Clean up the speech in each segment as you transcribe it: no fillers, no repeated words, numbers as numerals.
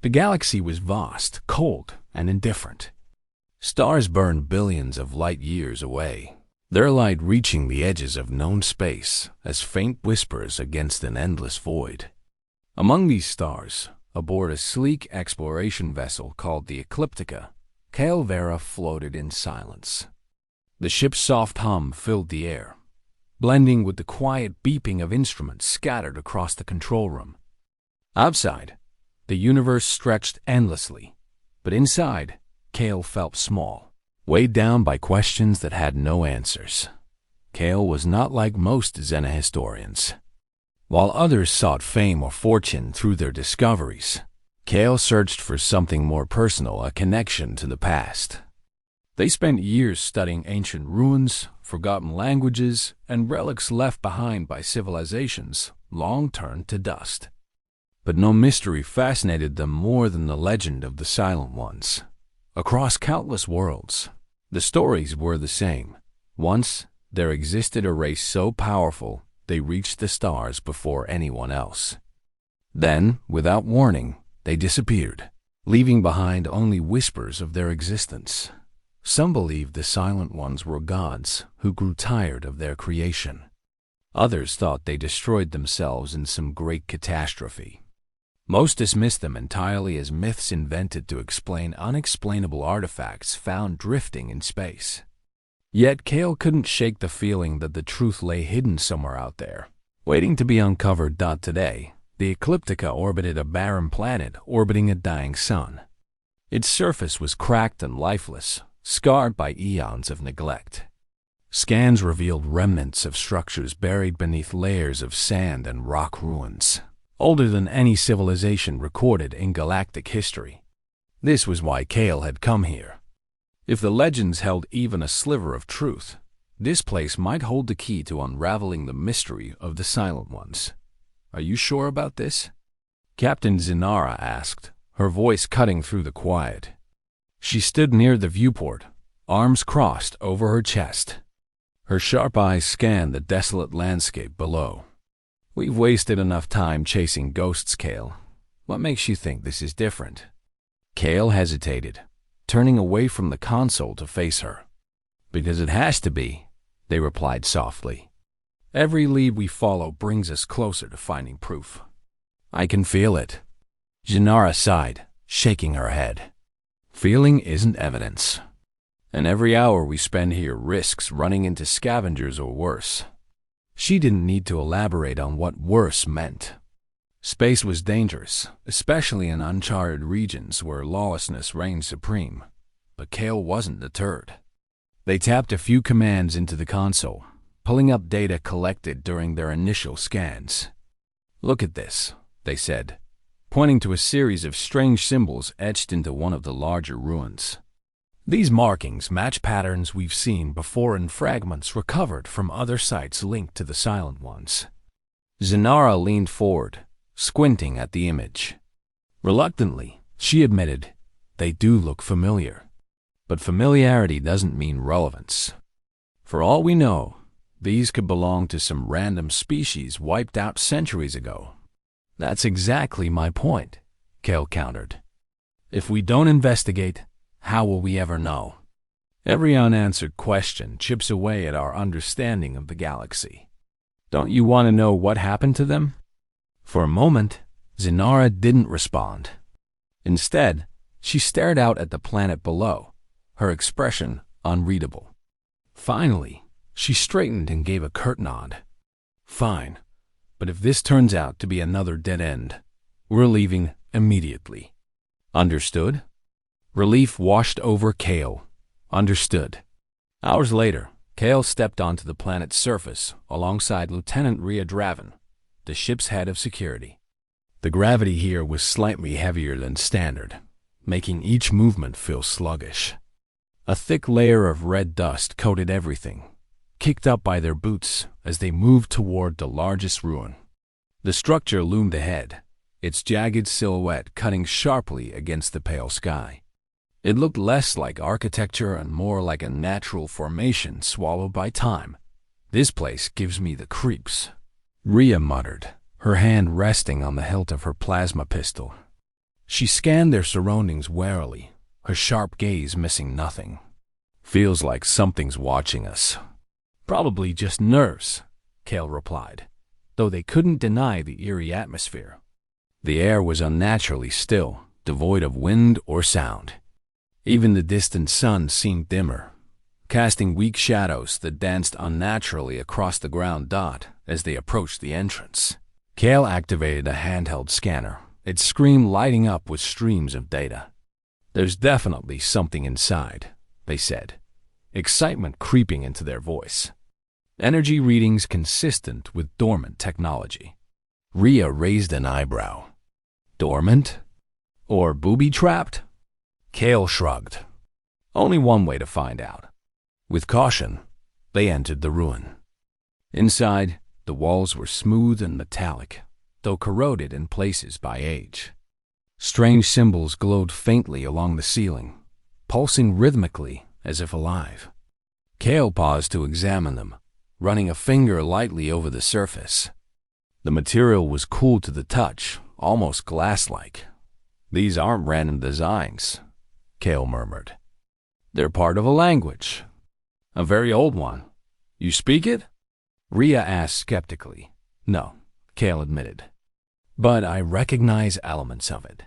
The galaxy was vast, cold, and indifferent. Stars burned billions of light years away, their light reaching the edges of known space as faint whispers against an endless void. Among these stars, aboard a sleek exploration vessel called the Ecliptica, Calvera floated in silence. The ship's soft hum filled the air, blending with the quiet beeping of instruments scattered across the control room. Outside, the universe stretched endlessly, but inside, Kale felt small, weighed down by questions that had no answers. Kale was not like most Xena historians. While others sought fame or fortune through their discoveries, Kale searched for something more personal, a connection to the past. They spent years studying ancient ruins, forgotten languages, and relics left behind by civilizations long turned to dust. But no mystery fascinated them more than the legend of the Silent Ones. Across countless worlds, the stories were the same. Once, there existed a race so powerful they reached the stars before anyone else. Then, without warning, they disappeared, leaving behind only whispers of their existence. Some believed the Silent Ones were gods who grew tired of their creation. Others thought they destroyed themselves in some great catastrophe. Most dismissed them entirely as myths invented to explain unexplainable artifacts found drifting in space. Yet Kale couldn't shake the feeling that the truth lay hidden somewhere out there, waiting to be uncovered. Today, the Ecliptica orbited a barren planet orbiting a dying sun. Its surface was cracked and lifeless, scarred by eons of neglect. Scans revealed remnants of structures buried beneath layers of sand and rock ruins, older than any civilization recorded in galactic history. This was why Kale had come here. If the legends held even a sliver of truth, this place might hold the key to unraveling the mystery of the Silent Ones. "Are you sure about this?" Captain Zinara asked, her voice cutting through the quiet. She stood near the viewport, arms crossed over her chest. Her sharp eyes scanned the desolate landscape below. "We've wasted enough time chasing ghosts, Kale. What makes you think this is different?" Kale hesitated, turning away from the console to face her. "Because it has to be," they replied softly. "Every lead we follow brings us closer to finding proof." "I can feel it." Jinara sighed, shaking her head. "Feeling isn't evidence. And every hour we spend here risks running into scavengers or worse." She didn't need to elaborate on what worse meant. Space was dangerous, especially in uncharted regions where lawlessness reigned supreme. But Kale wasn't deterred. They tapped a few commands into the console, pulling up data collected during their initial scans. "Look at this," they said, pointing to a series of strange symbols etched into one of the larger ruins. "These markings match patterns we've seen before in fragments recovered from other sites linked to the Silent Ones." Zinara leaned forward, squinting at the image. Reluctantly, she admitted, "They do look familiar. But familiarity doesn't mean relevance. For all we know, these could belong to some random species wiped out centuries ago." "That's exactly my point," Kale countered. "If we don't investigate, how will we ever know? Every unanswered question chips away at our understanding of the galaxy. Don't you want to know what happened to them?" For a moment, Zinara didn't respond. Instead, she stared out at the planet below, her expression unreadable. Finally, she straightened and gave a curt nod. "Fine. But if this turns out to be another dead end, we're leaving immediately." "Understood?" Relief washed over Kale. "Understood." Hours later, Kale stepped onto the planet's surface alongside Lieutenant Rhea Draven, the ship's head of security. The gravity here was slightly heavier than standard, making each movement feel sluggish. A thick layer of red dust coated everything, kicked up by their boots as they moved toward the largest ruin. The structure loomed ahead, its jagged silhouette cutting sharply against the pale sky. It looked less like architecture and more like a natural formation swallowed by time. "This place gives me the creeps," Rhea muttered, her hand resting on the hilt of her plasma pistol. She scanned their surroundings warily, her sharp gaze missing nothing. "Feels like something's watching us." "Probably just nerves," Kale replied, though they couldn't deny the eerie atmosphere. The air was unnaturally still, devoid of wind or sound. Even the distant sun seemed dimmer, casting weak shadows that danced unnaturally across the ground dot as they approached the entrance. Kale activated a handheld scanner, its screen lighting up with streams of data. "There's definitely something inside," they said, excitement creeping into their voice. Energy readings consistent with dormant technology. Rhea raised an eyebrow. "Dormant? Or booby-trapped?" Kale shrugged. Only one way to find out. With caution, they entered the ruin. Inside, the walls were smooth and metallic, though corroded in places by age. Strange symbols glowed faintly along the ceiling, pulsing rhythmically as if alive. Kale paused to examine them, running a finger lightly over the surface. The material was cool to the touch, almost glass-like. "These aren't random designs," Kale murmured. "They're part of a language. A very old one. You speak it?" Rhea asked skeptically. "No," Kale admitted. "But I recognize elements of it.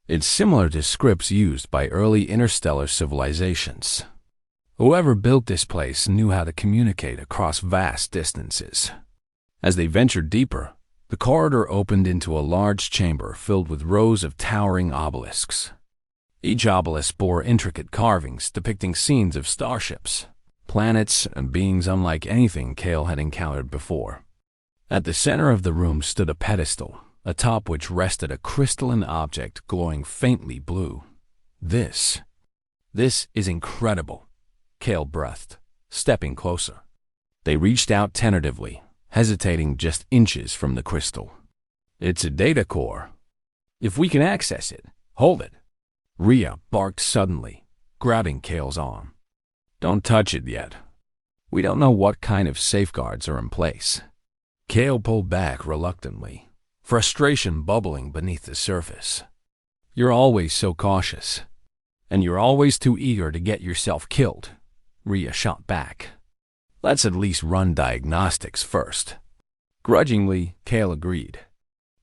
It's similar to scripts used by early interstellar civilizations. Whoever built this place knew how to communicate across vast distances." As they ventured deeper, the corridor opened into a large chamber filled with rows of towering obelisks. Each obelisk bore intricate carvings depicting scenes of starships, planets, and beings unlike anything Kale had encountered before. At the center of the room stood a pedestal, atop which rested a crystalline object glowing faintly blue. This is incredible," Kale breathed, stepping closer. They reached out tentatively, hesitating just inches from the crystal. "It's a data core. If we can access it, hold it." Rhea barked suddenly, grabbing Kale's arm. "Don't touch it yet. We don't know what kind of safeguards are in place." Kale pulled back reluctantly, frustration bubbling beneath the surface. "You're always so cautious. And you're always too eager to get yourself killed," Rhea shot back. "Let's at least run diagnostics first." Grudgingly, Kale agreed.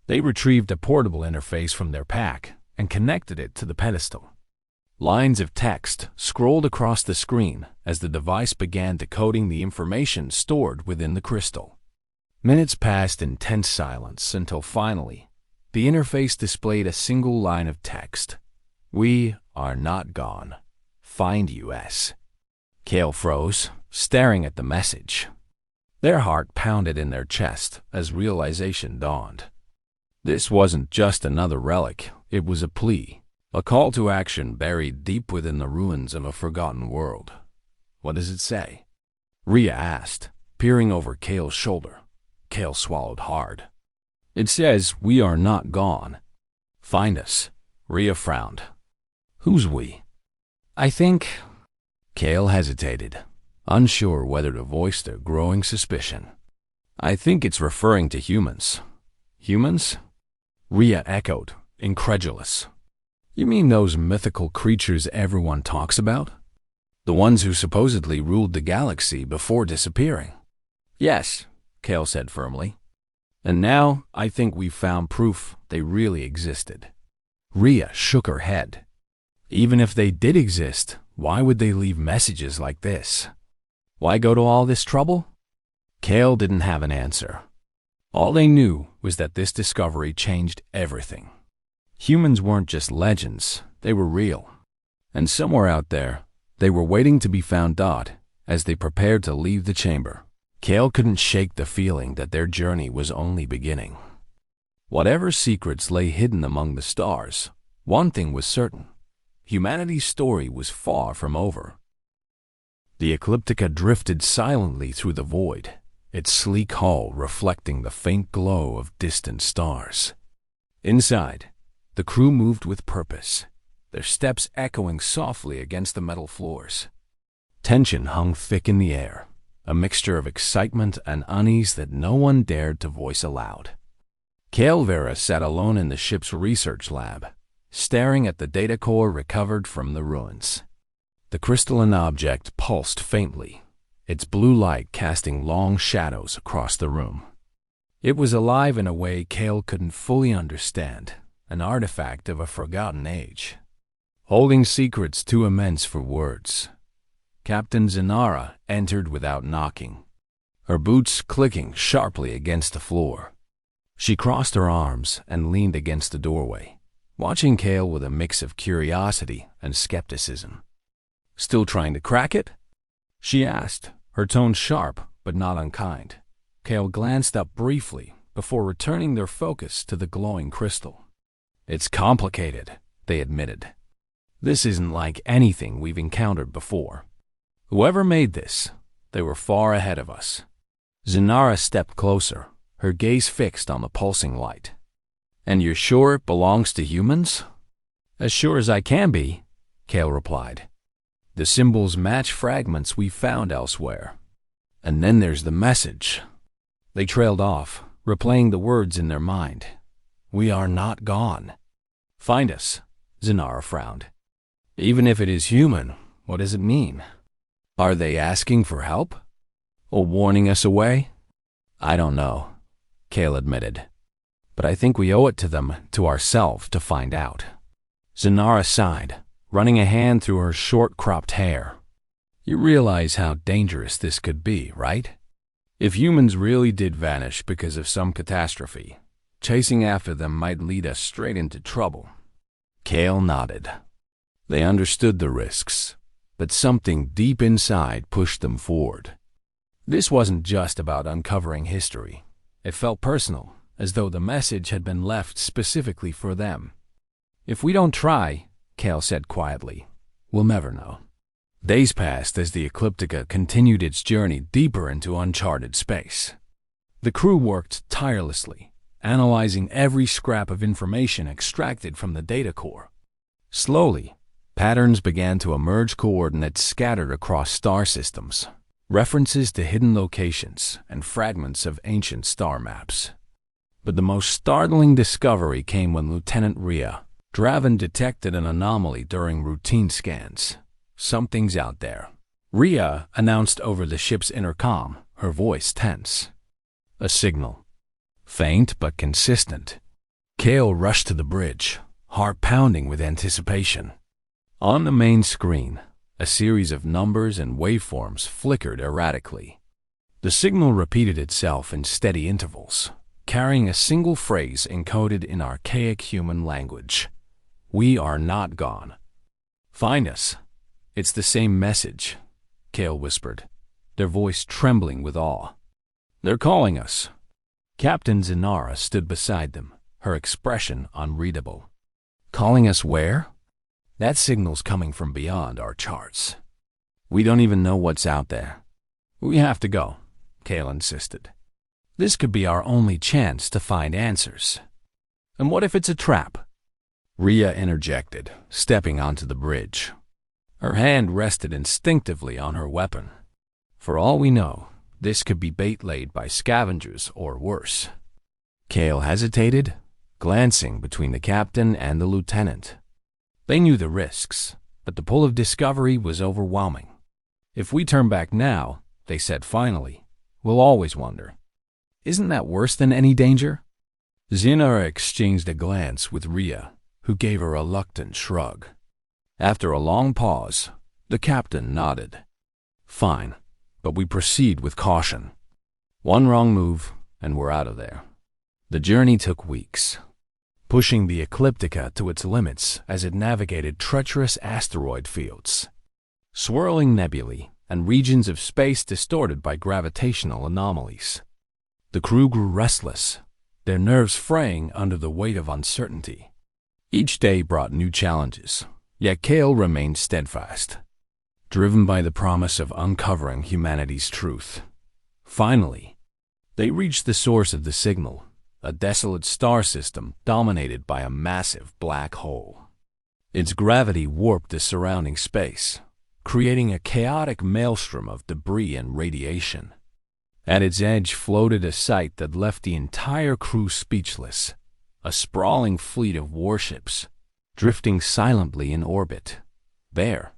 They retrieved a portable interface from their pack and connected it to the pedestal. Lines of text scrolled across the screen as the device began decoding the information stored within the crystal. Minutes passed in tense silence until finally, the interface displayed a single line of text. "We are not gone. Find US." Kale froze, staring at the message. Their heart pounded in their chest as realization dawned. This wasn't just another relic, it was a plea, a call to action buried deep within the ruins of a forgotten world. "What does it say?" Rhea asked, peering over Kale's shoulder. Kale swallowed hard. "It says we are not gone. Find us." Rhea frowned. "Who's we?" "I think—" Kale hesitated, unsure whether to voice their growing suspicion. "I think it's referring to humans." "Humans?" Rhea echoed, incredulous. "You mean those mythical creatures everyone talks about? The ones who supposedly ruled the galaxy before disappearing?" "Yes," Kale said firmly. "And now I think we've found proof they really existed." Rhea shook her head. "Even if they did exist, why would they leave messages like this? Why go to all this trouble?" Kale didn't have an answer. All they knew was that this discovery changed everything. Humans weren't just legends, they were real. And somewhere out there, they were waiting to be found out as they prepared to leave the chamber. Kale couldn't shake the feeling that their journey was only beginning. Whatever secrets lay hidden among the stars, one thing was certain. Humanity's story was far from over. The Ecliptica drifted silently through the void, its sleek hull reflecting the faint glow of distant stars. Inside, the crew moved with purpose, their steps echoing softly against the metal floors. Tension hung thick in the air, a mixture of excitement and unease that no one dared to voice aloud. Kale Vera sat alone in the ship's research lab, staring at the data core recovered from the ruins. The crystalline object pulsed faintly, its blue light casting long shadows across the room. It was alive in a way Cale couldn't fully understand, an artifact of a forgotten age, holding secrets too immense for words. Captain Zinara entered without knocking, her boots clicking sharply against the floor. She crossed her arms and leaned against the doorway, watching Cale with a mix of curiosity and skepticism. "Still trying to crack it?" she asked, her tone sharp but not unkind. Cale glanced up briefly before returning their focus to the glowing crystal. "It's complicated," they admitted. "This isn't like anything we've encountered before. Whoever made this, they were far ahead of us." Zinara stepped closer, her gaze fixed on the pulsing light. "And you're sure it belongs to humans?" "As sure as I can be," Cale replied. "The symbols match fragments we found elsewhere. And then there's the message." They trailed off, replaying the words in their mind. "We are not gone." "Find us," Zinara frowned. "Even if it is human, what does it mean? Are they asking for help? Or warning us away?" "I don't know," Cale admitted. "But I think we owe it to them, to ourselves, to find out." Zinara sighed, running a hand through her short-cropped hair. "You realize how dangerous this could be, right? If humans really did vanish because of some catastrophe, chasing after them might lead us straight into trouble." Cale nodded. They understood the risks, but something deep inside pushed them forward. This wasn't just about uncovering history. It felt personal, as though the message had been left specifically for them. "If we don't try," Cale said quietly, "we'll never know." Days passed as the Ecliptica continued its journey deeper into uncharted space. The crew worked tirelessly, analyzing every scrap of information extracted from the data core. Slowly, patterns began to emerge, coordinates scattered across star systems, references to hidden locations, and fragments of ancient star maps. But the most startling discovery came when Lieutenant Rhea Draven detected an anomaly during routine scans. "Something's out there," Rhea announced over the ship's intercom, her voice tense. A signal. Faint but consistent. Cale rushed to the bridge, heart pounding with anticipation. On the main screen, a series of numbers and waveforms flickered erratically. The signal repeated itself in steady intervals, carrying a single phrase encoded in archaic human language. "We are not gone. Find us." "It's the same message," Cale whispered, their voice trembling with awe. "They're calling us." Captain Zinara stood beside them, her expression unreadable. "Calling us where?" "That signal's coming from beyond our charts. We don't even know what's out there." "We have to go," Cale insisted. "This could be our only chance to find answers." "And what if it's a trap?" Rhea interjected, stepping onto the bridge. Her hand rested instinctively on her weapon. "For all we know, this could be bait laid by scavengers or worse." Cale hesitated, glancing between the captain and the lieutenant. They knew the risks, but the pull of discovery was overwhelming. "If we turn back now," they said finally, "we'll always wonder. Isn't that worse than any danger?" Zinara exchanged a glance with Rhea, who gave a reluctant shrug. After a long pause, the captain nodded. "Fine, but we proceed with caution. One wrong move, and we're out of there." The journey took weeks, pushing the Ecliptica to its limits as it navigated treacherous asteroid fields, swirling nebulae, and regions of space distorted by gravitational anomalies. The crew grew restless, their nerves fraying under the weight of uncertainty. Each day brought new challenges, yet Cale remained steadfast, driven by the promise of uncovering humanity's truth. Finally, they reached the source of the signal, a desolate star system dominated by a massive black hole. Its gravity warped the surrounding space, creating a chaotic maelstrom of debris and radiation. At its edge floated a sight that left the entire crew speechless, a sprawling fleet of warships, drifting silently in orbit. There.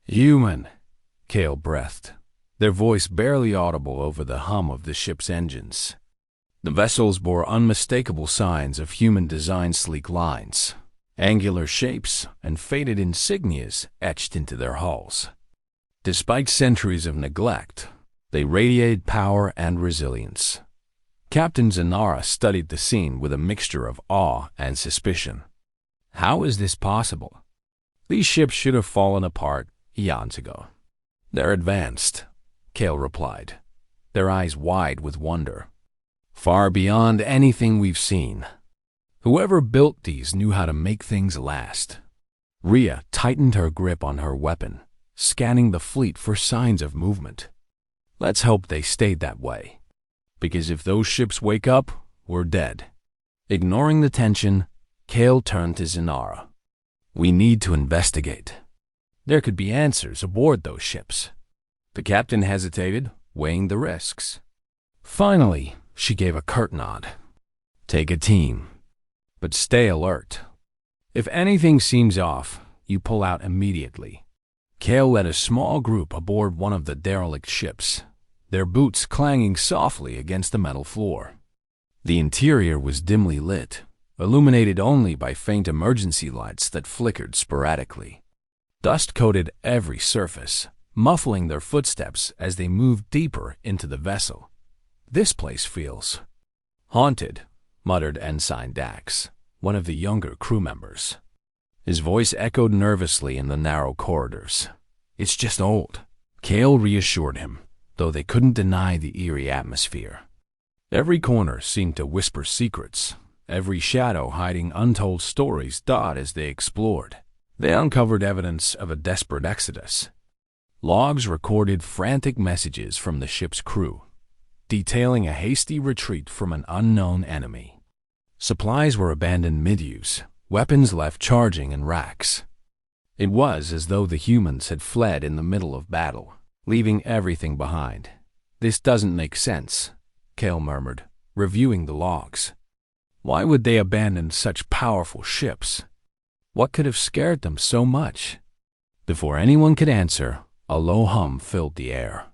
Human, Kale breathed, their voice barely audible over the hum of the ship's engines. The vessels bore unmistakable signs of human design: sleek lines, angular shapes, and faded insignias etched into their hulls. Despite centuries of neglect, they radiated power and resilience. Captain Zanara studied the scene with a mixture of awe and suspicion. How is this possible? These ships should have fallen apart eons ago. They're advanced, Kale replied, their eyes wide with wonder. Far beyond anything we've seen. Whoever built these knew how to make things last. Rhea tightened her grip on her weapon, scanning the fleet for signs of movement. Let's hope they stayed that way. Because if those ships wake up, we're dead. Ignoring the tension, Kale turned to Zanara. We need to investigate. There could be answers aboard those ships. The captain hesitated, weighing the risks. Finally, she gave a curt nod. Take a team, but stay alert. If anything seems off, you pull out immediately. Kale led a small group aboard one of the derelict ships, their boots clanging softly against the metal floor. The interior was dimly lit, illuminated only by faint emergency lights that flickered sporadically. Dust coated every surface, muffling their footsteps as they moved deeper into the vessel. This place feels haunted, muttered Ensign Dax, one of the younger crew members. His voice echoed nervously in the narrow corridors. It's just old, Kale reassured him, though they couldn't deny the eerie atmosphere. Every corner seemed to whisper secrets, every shadow hiding untold stories thought as they explored. They uncovered evidence of a desperate exodus. Logs recorded frantic messages from the ship's crew, detailing a hasty retreat from an unknown enemy. Supplies were abandoned mid-use, weapons left charging in racks. It was as though the humans had fled in the middle of battle, leaving everything behind. This doesn't make sense, Kale murmured, reviewing the logs. Why would they abandon such powerful ships? What could have scared them so much? Before anyone could answer, a low hum filled the air.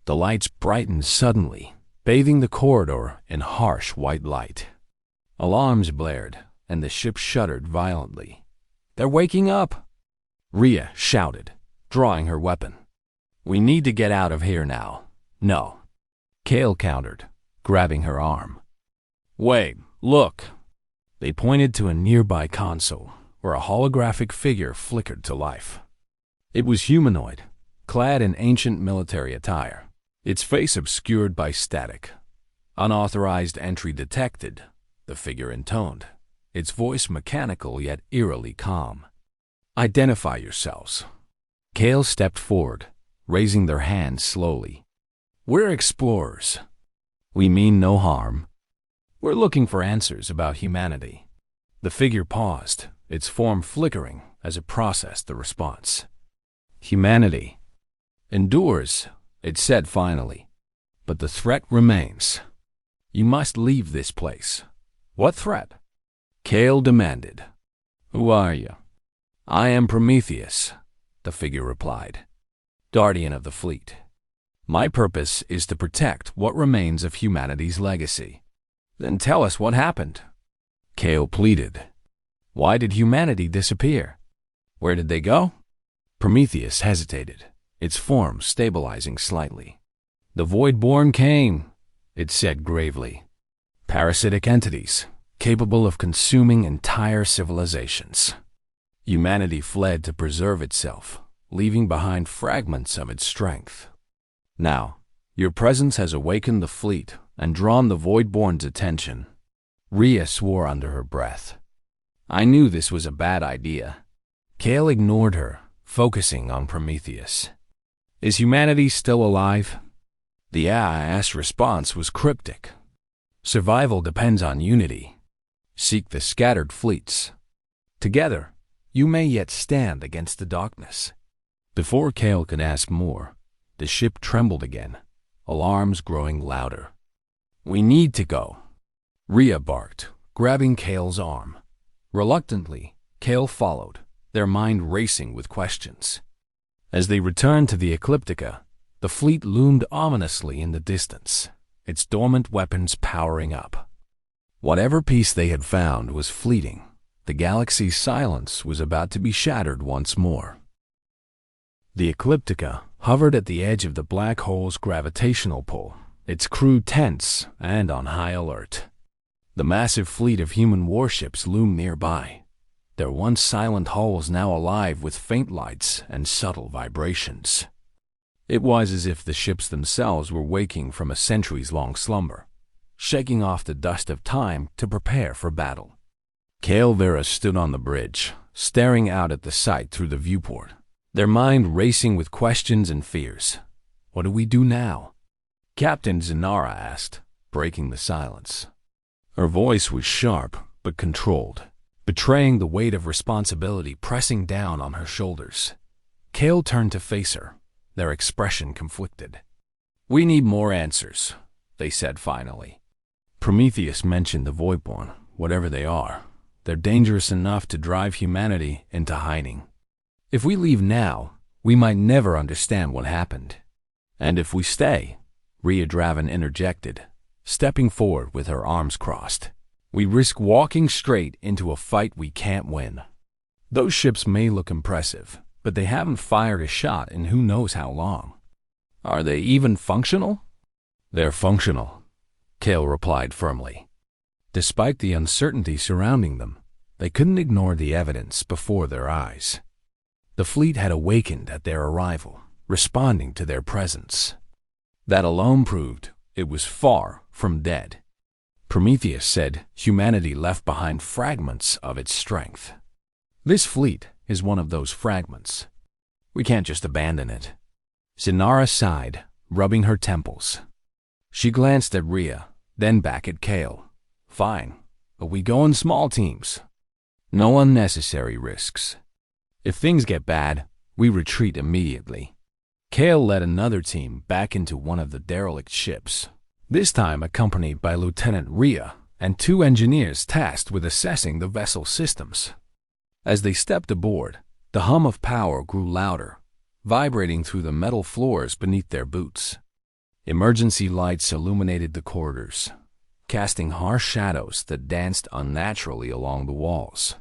The lights brightened suddenly, bathing the corridor in harsh white light. Alarms blared, and the ship shuddered violently. They're waking up! Rhea shouted, drawing her weapon. We need to get out of here now. No. Kale countered, grabbing her arm. Wait, look! They pointed to a nearby console, where a holographic figure flickered to life. It was humanoid, clad in ancient military attire, its face obscured by static. Unauthorized entry detected, the figure intoned, its voice mechanical yet eerily calm. Identify yourselves. Kale stepped forward, raising their hands slowly. We're explorers. We mean no harm. We're looking for answers about humanity. The figure paused, its form flickering as it processed the response. Humanity endures, it said finally, but the threat remains. You must leave this place. What threat? Kale demanded. Who are you? I am Prometheus, the figure replied, guardian of the fleet. My purpose is to protect what remains of humanity's legacy. Then tell us what happened. Kale pleaded. Why did humanity disappear? Where did they go? Prometheus hesitated, its form stabilizing slightly. The Voidborn came, it said gravely. Parasitic entities, capable of consuming entire civilizations. Humanity fled to preserve itself, leaving behind fragments of its strength. Now, your presence has awakened the fleet and drawn the Voidborn's attention. Rhea swore under her breath. I knew this was a bad idea. Kale ignored her, focusing on Prometheus. Is humanity still alive? The I-asked response was cryptic. Survival depends on unity. Seek the scattered fleets. Together, you may yet stand against the darkness. Before Kale could ask more, the ship trembled again, alarms growing louder. We need to go, Rhea barked, grabbing Kale's arm. Reluctantly, Kale followed, their mind racing with questions. As they returned to the Ecliptica, the fleet loomed ominously in the distance, its dormant weapons powering up. Whatever peace they had found was fleeting. The galaxy's silence was about to be shattered once more. The Ecliptica hovered at the edge of the black hole's gravitational pull, its crew tense and on high alert. The massive fleet of human warships loomed nearby, their once silent hulls now alive with faint lights and subtle vibrations. It was as if the ships themselves were waking from a centuries-long slumber, shaking off the dust of time to prepare for battle. Kale Vera stood on the bridge, staring out at the sight through the viewport, their mind racing with questions and fears. What do we do now? Captain Zenara asked, breaking the silence. Her voice was sharp but controlled, betraying the weight of responsibility pressing down on her shoulders. Kale turned to face her, their expression conflicted. "We need more answers," they said finally. Prometheus mentioned the Voidborn, whatever they are. They're dangerous enough to drive humanity into hiding. If we leave now, we might never understand what happened. And if we stay, Rhea Draven interjected, stepping forward with her arms crossed, we risk walking straight into a fight we can't win. Those ships may look impressive, but they haven't fired a shot in who knows how long. Are they even functional? They're functional, Kale replied firmly. Despite the uncertainty surrounding them, they couldn't ignore the evidence before their eyes. The fleet had awakened at their arrival, responding to their presence. That alone proved it was far from dead. Prometheus said humanity left behind fragments of its strength. This fleet is one of those fragments. We can't just abandon it. Zenara sighed, rubbing her temples. She glanced at Rhea, then back at Kale. Fine, but we go in small teams. No unnecessary risks. If things get bad, we retreat immediately. Kale led another team back into one of the derelict ships, this time accompanied by Lieutenant Rhea and 2 engineers tasked with assessing the vessel's systems. As they stepped aboard, the hum of power grew louder, vibrating through the metal floors beneath their boots. Emergency lights illuminated the corridors, casting harsh shadows that danced unnaturally along the walls.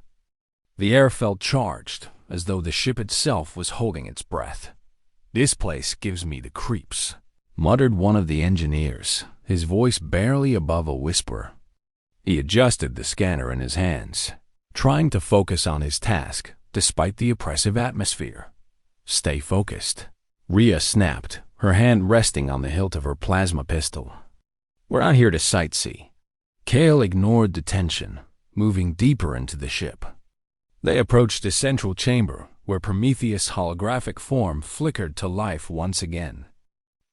The air felt charged, as though the ship itself was holding its breath. "This place gives me the creeps," muttered one of the engineers, his voice barely above a whisper. He adjusted the scanner in his hands, trying to focus on his task despite the oppressive atmosphere. "Stay focused," Rhea snapped, her hand resting on the hilt of her plasma pistol. "We're not here to sightsee." Kale ignored the tension, moving deeper into the ship. They approached a central chamber where Prometheus' holographic form flickered to life once again.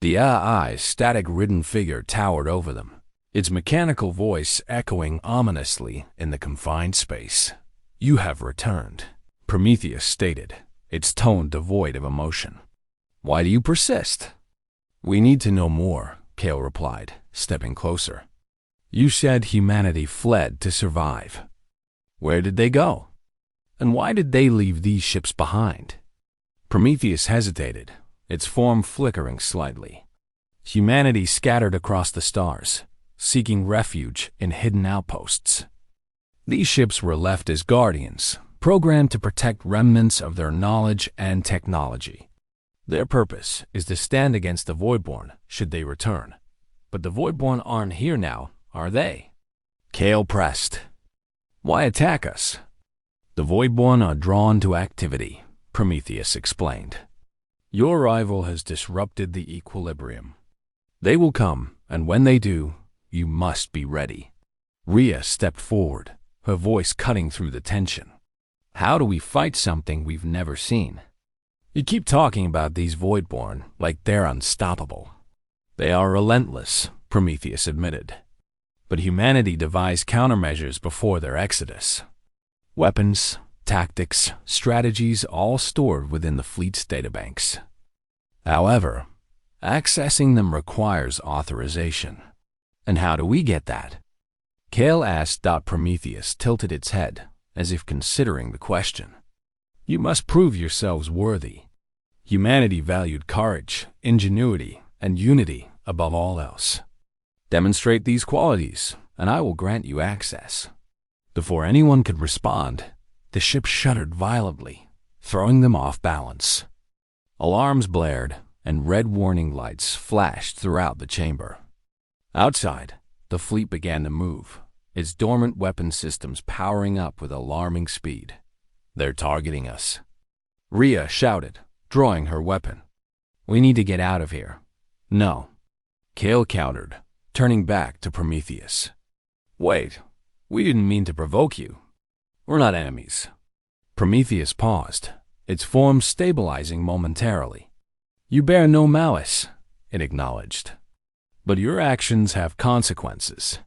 The AI's static-ridden figure towered over them, its mechanical voice echoing ominously in the confined space. "You have returned," Prometheus stated, its tone devoid of emotion. "Why do you persist?" "We need to know more," Kale replied, stepping closer. "You said humanity fled to survive. Where did they go? And why did they leave these ships behind?" Prometheus hesitated, its form flickering slightly. Humanity scattered across the stars, seeking refuge in hidden outposts. These ships were left as guardians, programmed to protect remnants of their knowledge and technology. Their purpose is to stand against the Voidborn should they return. But the Voidborn aren't here now, are they? Kale pressed. "Why attack us?" "The Voidborn are drawn to activity," Prometheus explained. "Your arrival has disrupted the equilibrium. They will come, and when they do, you must be ready." Rhea stepped forward, her voice cutting through the tension. "How do we fight something we've never seen? You keep talking about these Voidborn like they're unstoppable." "They are relentless," Prometheus admitted. "But humanity devised countermeasures before their exodus. Weapons, tactics, strategies all stored within the fleet's databanks. However, accessing them requires authorization. And how do we get that?" Kale asked. Prometheus tilted its head, as if considering the question. You must prove yourselves worthy. Humanity valued courage, ingenuity, and unity above all else. Demonstrate these qualities, and I will grant you access. Before anyone could respond, the ship shuddered violently, throwing them off balance. Alarms blared, and red warning lights flashed throughout the chamber. Outside, the fleet began to move, its dormant weapon systems powering up with alarming speed. They're targeting us. Rhea shouted, drawing her weapon. We need to get out of here. No. Kale countered, turning back to Prometheus. Wait, we didn't mean to provoke you. We're not enemies. Prometheus paused, its form stabilizing momentarily. You bear no malice, it acknowledged. But your actions have consequences.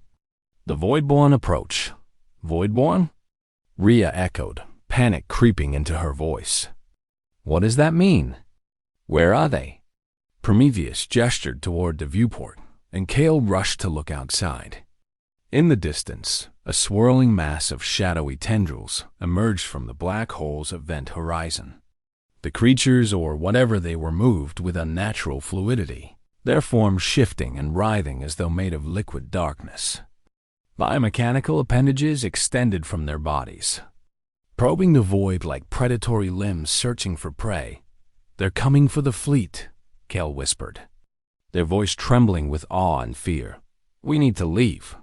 The Voidborn approach. Voidborn? Rhea echoed, panic creeping into her voice. What does that mean? Where are they? Prometheus gestured toward the viewport, and Kale rushed to look outside. In the distance, a swirling mass of shadowy tendrils emerged from the black hole's event horizon. The creatures, or whatever they were, moved with unnatural fluidity, their forms shifting and writhing as though made of liquid darkness. Biomechanical appendages extended from their bodies, probing the void like predatory limbs searching for prey. They're coming for the fleet, Kale whispered, their voice trembling with awe and fear. We need to leave.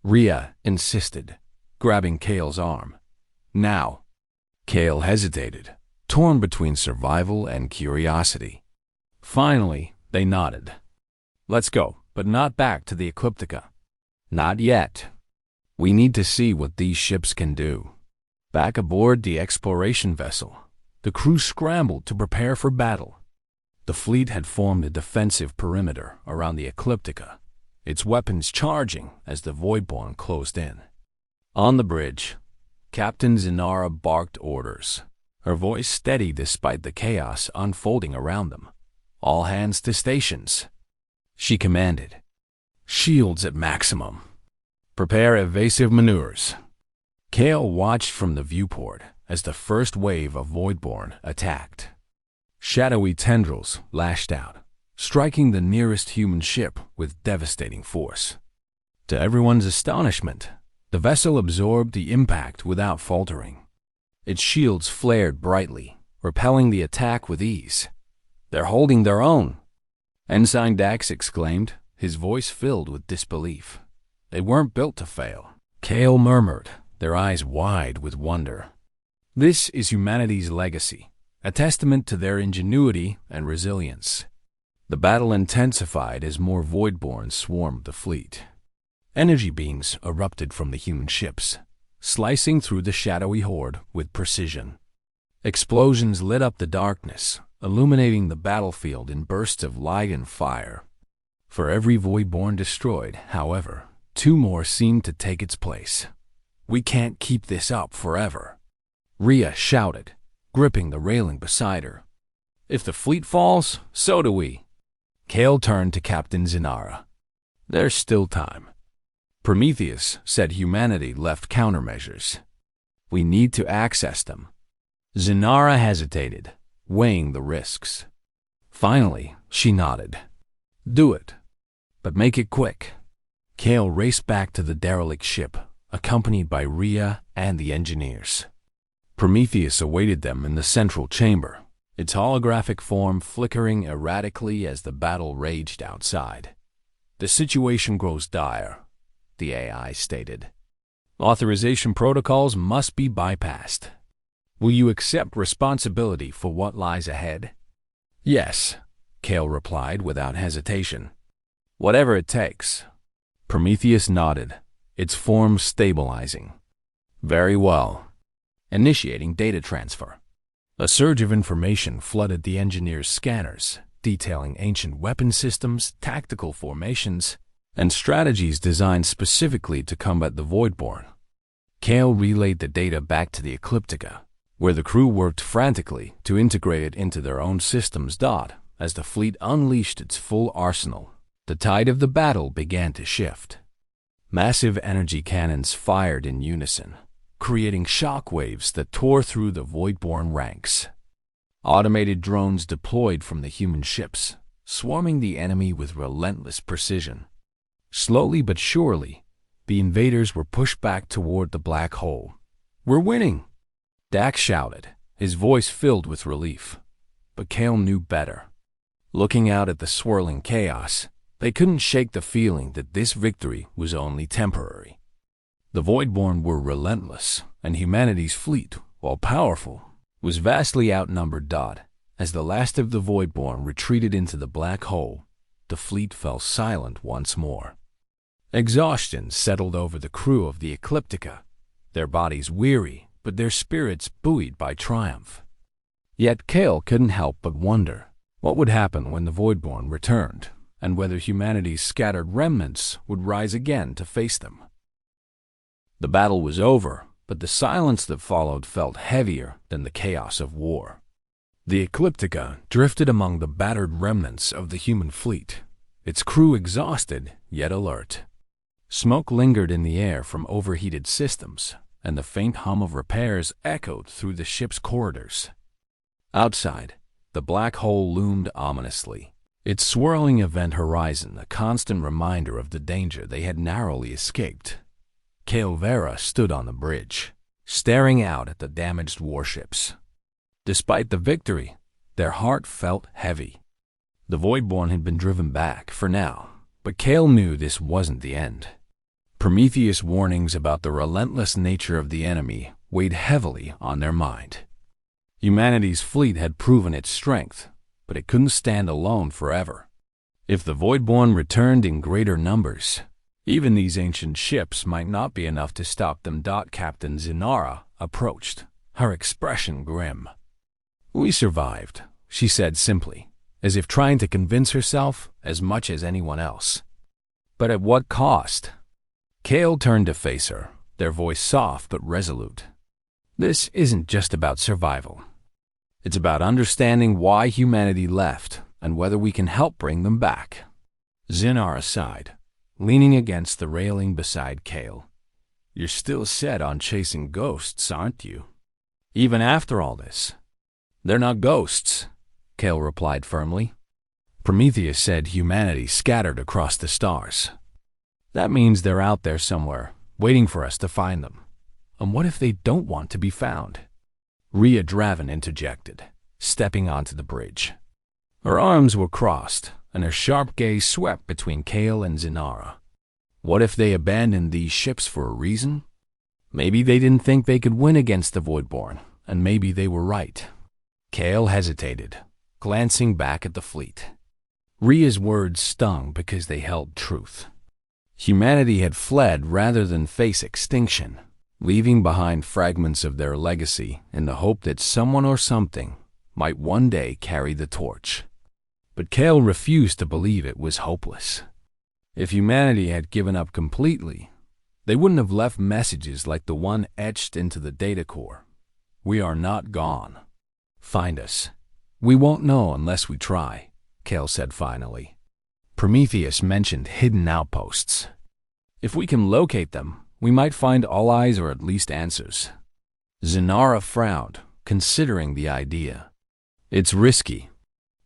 Rhea insisted, grabbing Kale's arm. Now. Kale hesitated, torn between survival and curiosity. Finally, they nodded. Let's go, but not back to the Ecliptica. Not yet. We need to see what these ships can do. Back aboard the exploration vessel, the crew scrambled to prepare for battle. The fleet had formed a defensive perimeter around the Ecliptica, its weapons charging as the Voidborn closed in. On the bridge, Captain Zinara barked orders, her voice steady despite the chaos unfolding around them. All hands to stations. She commanded. Shields at maximum. Prepare evasive maneuvers. Kale watched from the viewport as the first wave of Voidborn attacked. Shadowy tendrils lashed out, striking the nearest human ship with devastating force. To everyone's astonishment, the vessel absorbed the impact without faltering. Its shields flared brightly, repelling the attack with ease. They're holding their own, Ensign Dax exclaimed, his voice filled with disbelief. They weren't built to fail. Kale murmured, their eyes wide with wonder. This is humanity's legacy, a testament to their ingenuity and resilience. The battle intensified as more Voidborn swarmed the fleet. Energy beams erupted from the human ships, slicing through the shadowy horde with precision. Explosions lit up the darkness, illuminating the battlefield in bursts of light and fire. For every Voidborn destroyed, however, 2 more seemed to take its place. We can't keep this up forever. Rhea shouted, gripping the railing beside her. If the fleet falls, so do we. Kale turned to Captain Zinara. There's still time. Prometheus said humanity left countermeasures. We need to access them. Zinara hesitated, weighing the risks. Finally, she nodded. Do it, but make it quick. Kale raced back to the derelict ship, accompanied by Rhea and the engineers. Prometheus awaited them in the central chamber, its holographic form flickering erratically as the battle raged outside. The situation grows dire, the AI stated. Authorization protocols must be bypassed. Will you accept responsibility for what lies ahead? Yes, Kale replied without hesitation. Whatever it takes. Prometheus nodded, its form stabilizing. Very well. Initiating data transfer. A surge of information flooded the engineers' scanners, detailing ancient weapon systems, tactical formations, and strategies designed specifically to combat the Voidborn. Kale relayed the data back to the Ecliptica, where the crew worked frantically to integrate it into their own systems. As the fleet unleashed its full arsenal, the tide of the battle began to shift. Massive energy cannons fired in unison, creating shockwaves that tore through the Voidborn ranks. Automated drones deployed from the human ships, swarming the enemy with relentless precision. Slowly but surely, the invaders were pushed back toward the black hole. "We're winning!" Dax shouted, his voice filled with relief. But Kale knew better. Looking out at the swirling chaos, they couldn't shake the feeling that this victory was only temporary. The Voidborn were relentless, and humanity's fleet, while powerful, was vastly outnumbered. As the last of the Voidborn retreated into the black hole, the fleet fell silent once more. Exhaustion settled over the crew of the Ecliptica, their bodies weary, but their spirits buoyed by triumph. Yet Kale couldn't help but wonder what would happen when the Voidborn returned, and whether humanity's scattered remnants would rise again to face them. The battle was over, but the silence that followed felt heavier than the chaos of war. The Ecliptica drifted among the battered remnants of the human fleet, its crew exhausted yet alert. Smoke lingered in the air from overheated systems, and the faint hum of repairs echoed through the ship's corridors. Outside, the black hole loomed ominously, its swirling event horizon a constant reminder of the danger they had narrowly escaped. Kale Vera stood on the bridge, staring out at the damaged warships. Despite the victory, their heart felt heavy. The Voidborn had been driven back for now, but Kale knew this wasn't the end. Prometheus' warnings about the relentless nature of the enemy weighed heavily on their mind. Humanity's fleet had proven its strength, but it couldn't stand alone forever. If the Voidborn returned in greater numbers, even these ancient ships might not be enough to stop them. Captain Zinara approached, her expression grim. "We survived," she said simply, as if trying to convince herself as much as anyone else. "But at what cost?" Kale turned to face her, their voice soft but resolute. "This isn't just about survival. It's about understanding why humanity left and whether we can help bring them back." Zinara sighed, leaning against the railing beside Kale. "You're still set on chasing ghosts, aren't you? Even after all this?" "They're not ghosts," Kale replied firmly. "Prometheus said humanity scattered across the stars. That means they're out there somewhere, waiting for us to find them. And what if they don't want to be found?" Rhea Draven interjected, stepping onto the bridge. Her arms were crossed, and her sharp gaze swept between Kale and Zinara. What if they abandoned these ships for a reason? Maybe they didn't think they could win against the Voidborn, and maybe they were right. Kale hesitated, glancing back at the fleet. Rhea's words stung because they held truth. Humanity had fled rather than face extinction, leaving behind fragments of their legacy in the hope that someone or something might one day carry the torch. But Kale refused to believe it was hopeless. If humanity had given up completely, they wouldn't have left messages like the one etched into the data core. "We are not gone. Find us. We won't know unless we try," Kale said finally. Prometheus mentioned hidden outposts. "If we can locate them, we might find allies or at least answers." Zinara frowned, considering the idea. "It's risky.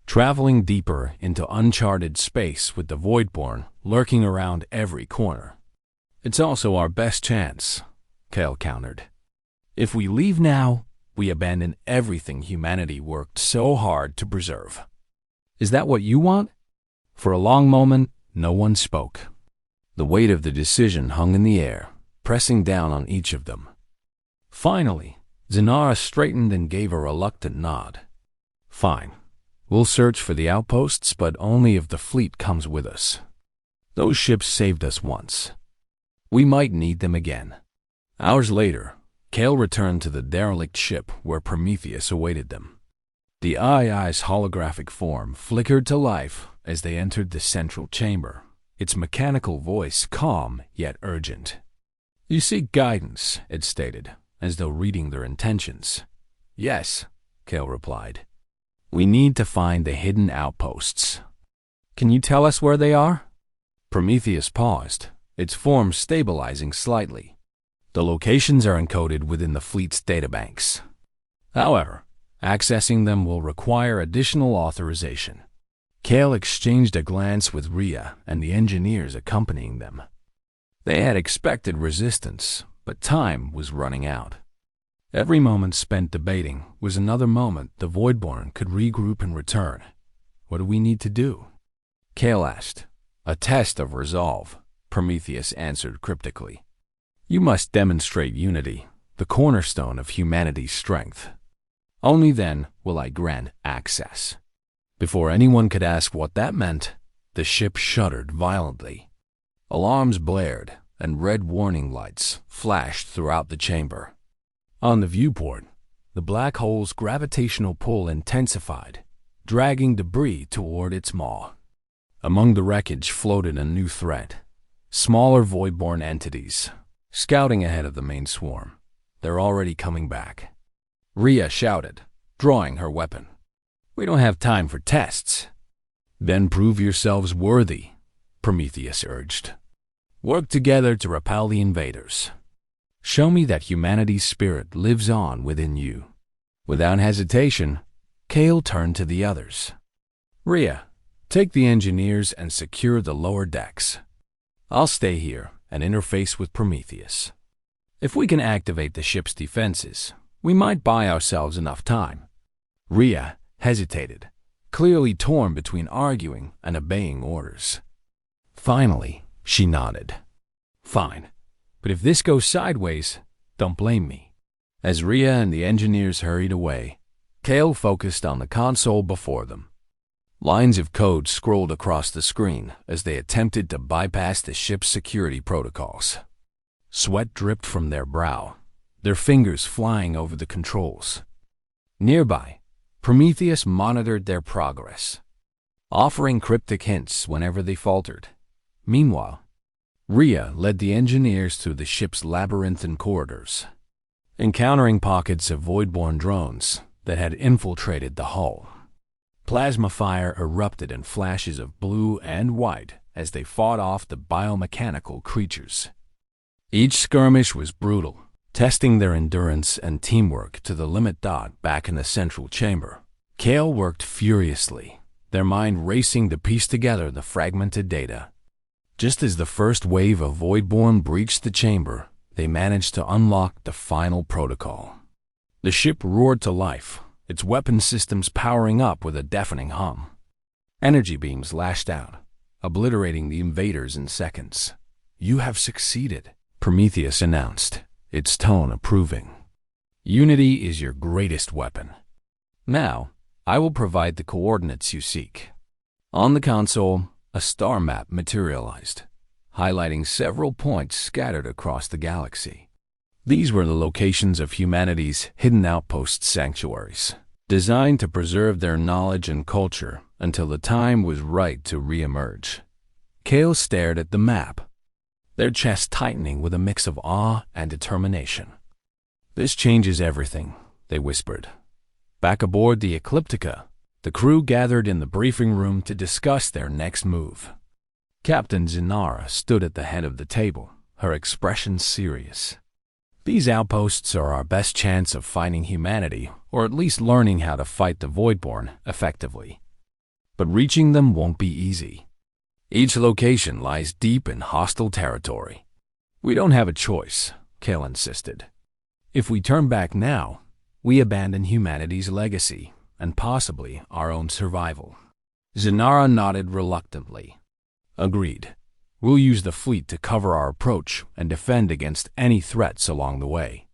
Traveling deeper into uncharted space with the Voidborn lurking around every corner. It's also our best chance," Kale countered. "If we leave now, we abandon everything humanity worked so hard to preserve." "Is that what you want?" For a long moment, no one spoke. The weight of the decision hung in the air, pressing down on each of them. Finally, Zinara straightened and gave a reluctant nod. "Fine. We'll search for the outposts, but only if the fleet comes with us. Those ships saved us once. We might need them again." Hours later, Kale returned to the derelict ship where Prometheus awaited them. The II's holographic form flickered to life as they entered the central chamber, its mechanical voice calm yet urgent. "You seek guidance," it stated, as though reading their intentions. "Yes," Kale replied. "We need to find the hidden outposts." "Can you tell us where they are?" Prometheus paused, its form stabilizing slightly. The locations are encoded within the fleet's databanks. However, accessing them will require additional authorization. Kale exchanged a glance with Rhea and the engineers accompanying them. They had expected resistance, but time was running out. Every moment spent debating was another moment the Voidborn could regroup and return. What do we need to do? Kale asked. A test of resolve, Prometheus answered cryptically. You must demonstrate unity, the cornerstone of humanity's strength. Only then will I grant access. Before anyone could ask what that meant, the ship shuddered violently. Alarms blared, and red warning lights flashed throughout the chamber. On the viewport, the black hole's gravitational pull intensified, dragging debris toward its maw. Among the wreckage floated a new threat. Smaller Voidborn entities, scouting ahead of the main swarm. They're already coming back. Rhea shouted, drawing her weapon. We don't have time for tests. Then prove yourselves worthy, Prometheus urged. Work together to repel the invaders. Show me that humanity's spirit lives on within you. Without hesitation, Kale turned to the others. Rhea, take the engineers and secure the lower decks. I'll stay here and interface with Prometheus. If we can activate the ship's defenses, we might buy ourselves enough time. Rhea hesitated, clearly torn between arguing and obeying orders. Finally, she nodded. Fine, but if this goes sideways, don't blame me. As Rhea and the engineers hurried away, Kale focused on the console before them. Lines of code scrolled across the screen as they attempted to bypass the ship's security protocols. Sweat dripped from their brow, their fingers flying over the controls. Nearby, Prometheus monitored their progress, offering cryptic hints whenever they faltered. Meanwhile, Rhea led the engineers through the ship's labyrinthine corridors, encountering pockets of Voidborn drones that had infiltrated the hull. Plasma fire erupted in flashes of blue and white as they fought off the biomechanical creatures. Each skirmish was brutal, testing their endurance and teamwork to the limit. Back in the central chamber, Kale worked furiously, their mind racing to piece together the fragmented data. Just as the first wave of Voidborn breached the chamber, they managed to unlock the final protocol. The ship roared to life, its weapon systems powering up with a deafening hum. Energy beams lashed out, obliterating the invaders in seconds. You have succeeded, Prometheus announced, its tone approving. Unity is your greatest weapon. Now, I will provide the coordinates you seek. On the console, a star map materialized, highlighting several points scattered across the galaxy. These were the locations of humanity's hidden outpost sanctuaries, designed to preserve their knowledge and culture until the time was right to re-emerge. Kale stared at the map, their chest tightening with a mix of awe and determination. This changes everything, they whispered. Back aboard the Ecliptica, the crew gathered in the briefing room to discuss their next move. Captain Zinara stood at the head of the table, her expression serious. These outposts are our best chance of finding humanity, or at least learning how to fight the Voidborn effectively. But reaching them won't be easy. Each location lies deep in hostile territory. We don't have a choice, Kale insisted. If we turn back now, we abandon humanity's legacy and possibly our own survival. Zinara nodded reluctantly. Agreed. We'll use the fleet to cover our approach and defend against any threats along the way.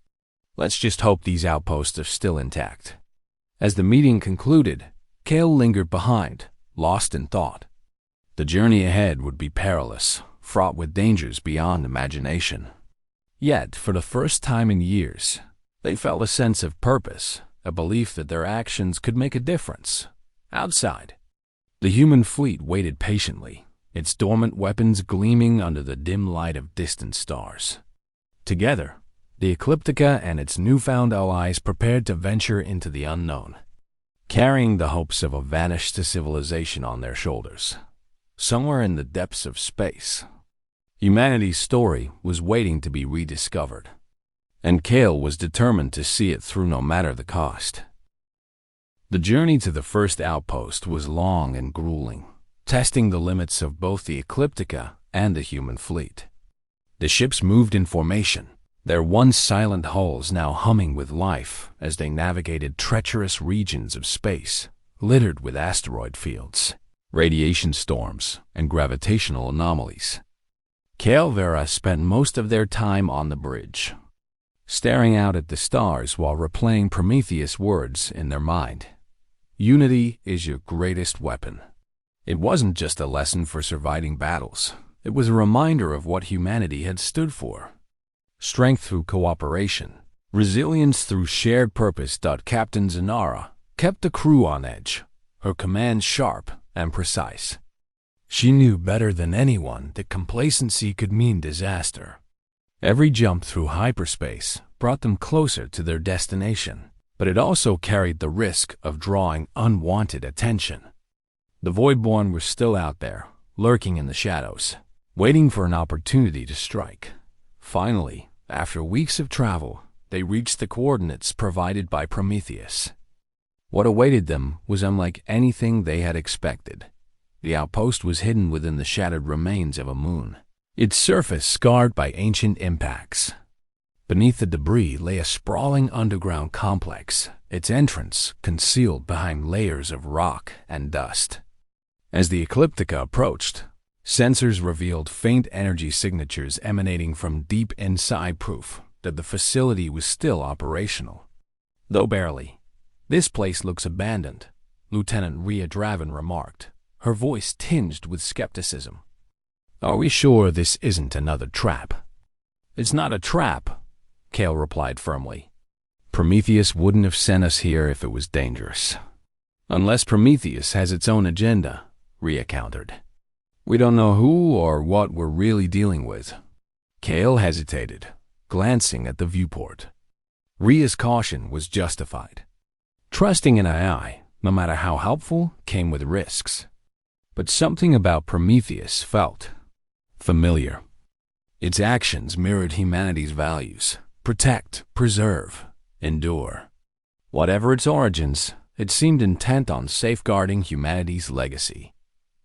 Let's just hope these outposts are still intact. As the meeting concluded, Kale lingered behind, lost in thought. The journey ahead would be perilous, fraught with dangers beyond imagination. Yet, for the first time in years, they felt a sense of purpose, a belief that their actions could make a difference. Outside, the human fleet waited patiently, its dormant weapons gleaming under the dim light of distant stars. Together, the Ecliptica and its newfound allies prepared to venture into the unknown, carrying the hopes of a vanished civilization on their shoulders. Somewhere in the depths of space, humanity's story was waiting to be rediscovered. and Kale was determined to see it through no matter the cost. The journey to the first outpost was long and grueling, testing the limits of both the Ecliptica and the human fleet. The ships moved in formation, their once silent hulls now humming with life as they navigated treacherous regions of space, littered with asteroid fields, radiation storms, and gravitational anomalies. Kale Vera spent most of their time on the bridge, staring out at the stars while replaying Prometheus' words in their mind. Unity is your greatest weapon. It wasn't just a lesson for surviving battles. It was a reminder of what humanity had stood for. Strength through cooperation, resilience through shared purpose. Captain Zanara kept the crew on edge, her commands sharp and precise. She knew better than anyone that complacency could mean disaster. Every jump through hyperspace brought them closer to their destination, but it also carried the risk of drawing unwanted attention. The Voidborn were still out there, lurking in the shadows, waiting for an opportunity to strike. Finally, after weeks of travel, they reached the coordinates provided by Prometheus. What awaited them was unlike anything they had expected. The outpost was hidden within the shattered remains of a moon, its surface scarred by ancient impacts. Beneath the debris lay a sprawling underground complex, its entrance concealed behind layers of rock and dust. As the Ecliptica approached, sensors revealed faint energy signatures emanating from deep inside, proof that the facility was still operational. Though barely. "This place looks abandoned," Lieutenant Rhea Draven remarked, her voice tinged with skepticism. "Are we sure this isn't another trap?" "It's not a trap," Kale replied firmly. "Prometheus wouldn't have sent us here if it was dangerous." "Unless Prometheus has its own agenda," Rhea countered. "We don't know who or what we're really dealing with." Kale hesitated, glancing at the viewport. Rhea's caution was justified. Trusting in AI, no matter how helpful, came with risks. But something about Prometheus felt familiar. Its actions mirrored humanity's values: protect, preserve, endure. Whatever its origins, it seemed intent on safeguarding humanity's legacy.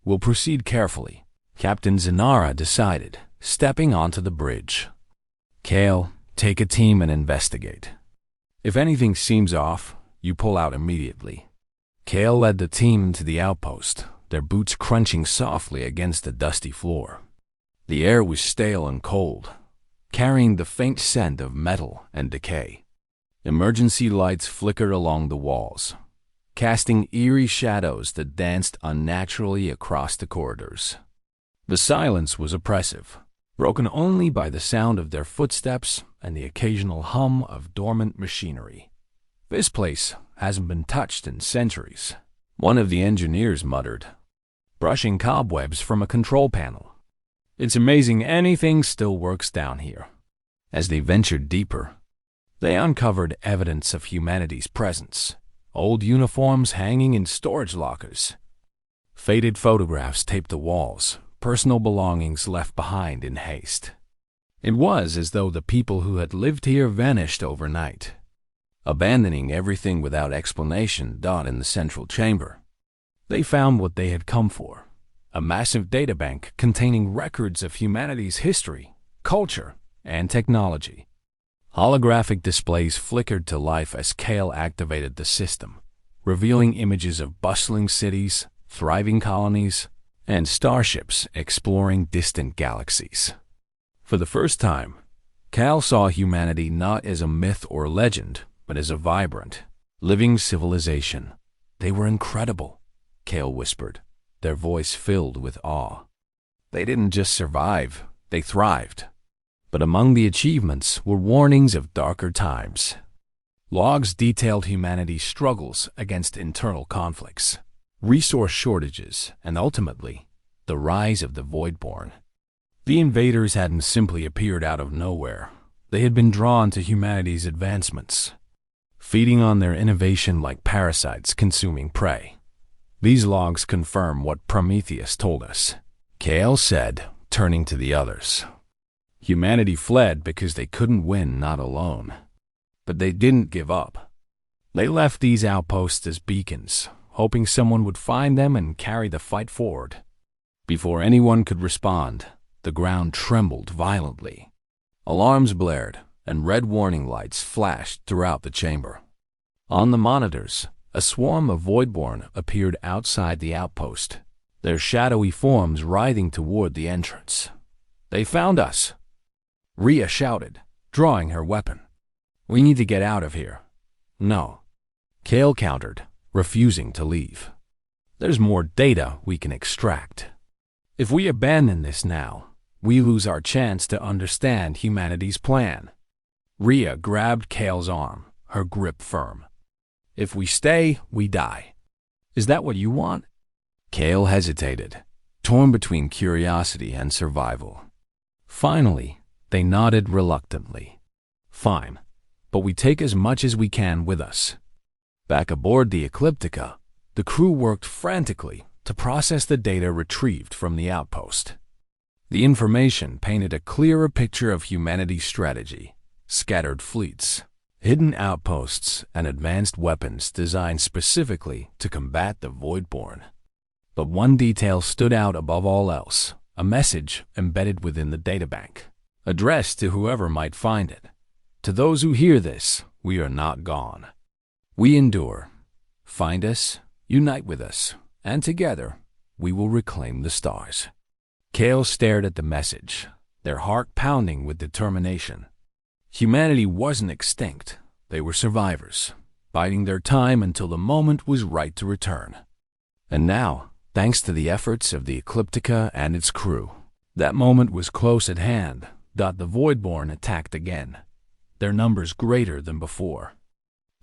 "We'll proceed carefully," Captain Zanara decided, stepping onto the bridge. "Kale, take a team and investigate. If anything seems off, you pull out immediately." Kale led the team to the outpost, their boots crunching softly against the dusty floor. The air was stale and cold, carrying the faint scent of metal and decay. Emergency lights flickered along the walls, casting eerie shadows that danced unnaturally across the corridors. The silence was oppressive, broken only by the sound of their footsteps and the occasional hum of dormant machinery. "This place hasn't been touched in centuries," one of the engineers muttered, brushing cobwebs from a control panel. "It's amazing anything still works down here." As they ventured deeper, they uncovered evidence of humanity's presence: old uniforms hanging in storage lockers, faded photographs taped to walls, personal belongings left behind in haste. It was as though the people who had lived here vanished overnight, abandoning everything without explanation. In the central chamber, they found what they had come for: a massive databank containing records of humanity's history, culture, and technology. Holographic displays flickered to life as Kale activated the system, revealing images of bustling cities, thriving colonies, and starships exploring distant galaxies. For the first time, Kale saw humanity not as a myth or legend, but as a vibrant, living civilization. "They were incredible," Kale whispered, their voice filled with awe. "They didn't just survive, they thrived." But among the achievements were warnings of darker times. Logs detailed humanity's struggles against internal conflicts, resource shortages, and ultimately, the rise of the Voidborn. The invaders hadn't simply appeared out of nowhere. They had been drawn to humanity's advancements, feeding on their innovation like parasites consuming prey. "These logs confirm what Prometheus told us," Kale said, turning to the others. Humanity fled because they couldn't win not alone. But they didn't give up. They left these outposts as beacons, hoping someone would find them and carry the fight forward. Before anyone could respond, the ground trembled violently. Alarms blared, and red warning lights flashed throughout the chamber. On the monitors, a swarm of Voidborn appeared outside the outpost, their shadowy forms writhing toward the entrance. "They found us!" Rhea shouted, drawing her weapon. "We need to get out of here." "No," Kale countered, refusing to leave. "There's more data we can extract. If we abandon this now, we lose our chance to understand humanity's plan." Rhea grabbed Kale's arm, her grip firm. "If we stay, we die. Is that what you want?" Kale hesitated, torn between curiosity and survival. Finally, they nodded reluctantly. "Fine, but we take as much as we can with us." Back aboard the Ecliptica, the crew worked frantically to process the data retrieved from the outpost. The information painted a clearer picture of humanity's strategy: scattered fleets, hidden outposts, and advanced weapons designed specifically to combat the Voidborn. But one detail stood out above all else: a message embedded within the databank, addressed to whoever might find it. "To those who hear this, we are not gone. We endure. Find us, unite with us, and together we will reclaim the stars." Kale stared at the message, their heart pounding with determination. Humanity wasn't extinct. They were survivors, biding their time until the moment was right to return. And now, thanks to the efforts of the Ecliptica and its crew, that moment was close at hand. The Voidborn attacked again, their numbers greater than before.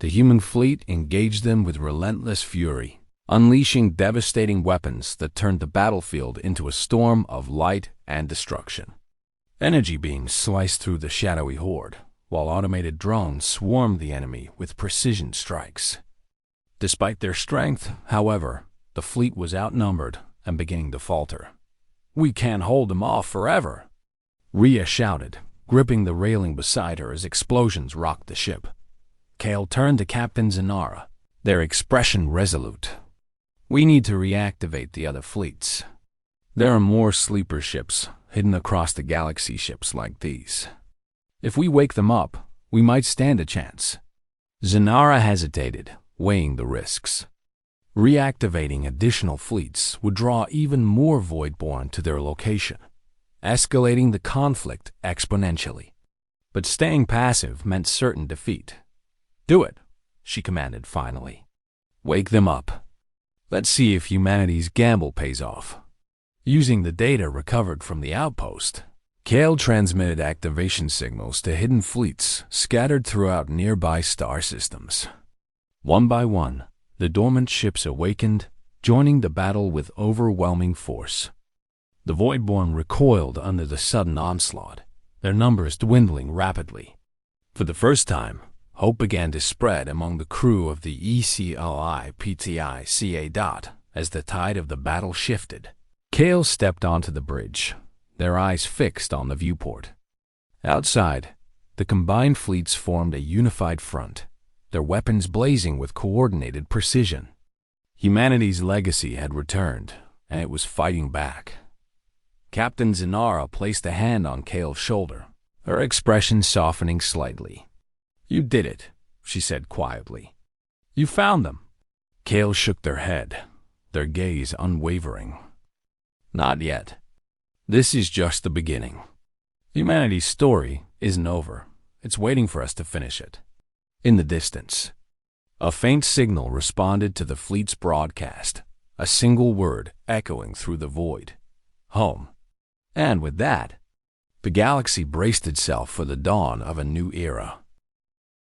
The human fleet engaged them with relentless fury, unleashing devastating weapons that turned the battlefield into a storm of light and destruction. Energy beams sliced through the shadowy horde, while automated drones swarmed the enemy with precision strikes. Despite their strength, however, the fleet was outnumbered and beginning to falter. "We can't hold them off forever," Rhea shouted, gripping the railing beside her as explosions rocked the ship. Kale turned to Captain Zanara, their expression resolute. "We need to reactivate the other fleets. There are more sleeper ships hidden across the galaxy, ships like these. If we wake them up, we might stand a chance." Zanara hesitated, weighing the risks. Reactivating additional fleets would draw even more Voidborn to their location, escalating the conflict exponentially. But staying passive meant certain defeat. "Do it," she commanded finally. "Wake them up. Let's see if humanity's gamble pays off." Using the data recovered from the outpost, Kale transmitted activation signals to hidden fleets scattered throughout nearby star systems. One by one, the dormant ships awakened, joining the battle with overwhelming force. The Voidborn recoiled under the sudden onslaught, their numbers dwindling rapidly. For the first time, hope began to spread among the crew of the EchoedHFY as the tide of the battle shifted. Kale stepped onto the bridge, their eyes fixed on the viewport. Outside, the combined fleets formed a unified front, their weapons blazing with coordinated precision. Humanity's legacy had returned, and it was fighting back. Captain Zanara placed a hand on Kale's shoulder, her expression softening slightly. "You did it," she said quietly. "You found them." Kale shook their head, their gaze unwavering. "Not yet. This is just the beginning. Humanity's story isn't over. It's waiting for us to finish it." In the distance, a faint signal responded to the fleet's broadcast, a single word echoing through the void: "Home." And with that, the galaxy braced itself for the dawn of a new era.